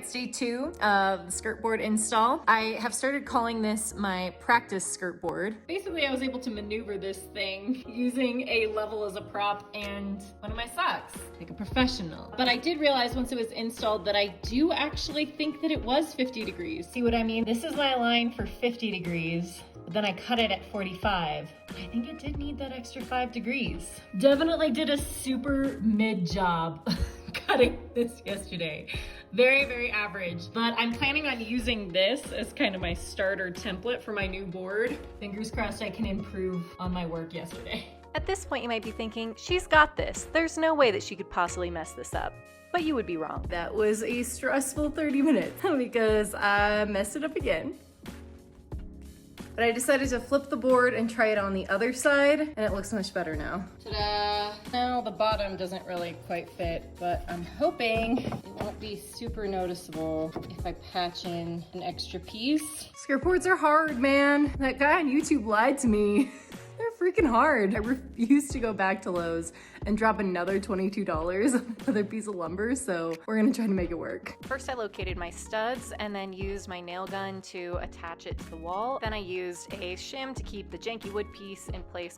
it's day 2 of the skirt board install. I have started calling this my practice skirt board. Basically, I was able to maneuver this thing using a level as a prop and one of my socks, like a professional. But I did realize once it was installed that I do actually think that it was 50 degrees. See what I mean? This is my line for 50 degrees, but then I cut it at 45. I think it did need that extra 5 degrees. Definitely did a super mid job cutting this yesterday. Very, very average. But I'm planning on using this as kind of my starter template for my new board. Fingers crossed I can improve on my work yesterday. At this point, you might be thinking, she's got this. There's no way that she could possibly mess this up. But you would be wrong. That was a stressful 30 minutes because I messed it up again. But I decided to flip the board and try it on the other side, and it looks much better now. Ta-da! Now the bottom doesn't really quite fit, but I'm hoping it won't be super noticeable if I patch in an extra piece. Skirt boards are hard, man. That guy on YouTube lied to me. They're freaking hard. I refuse to go back to Lowe's and drop another $22 on another piece of lumber, so we're gonna try to make it work. First, I located my studs and then used my nail gun to attach it to the wall. Then I used a shim to keep the janky wood piece in place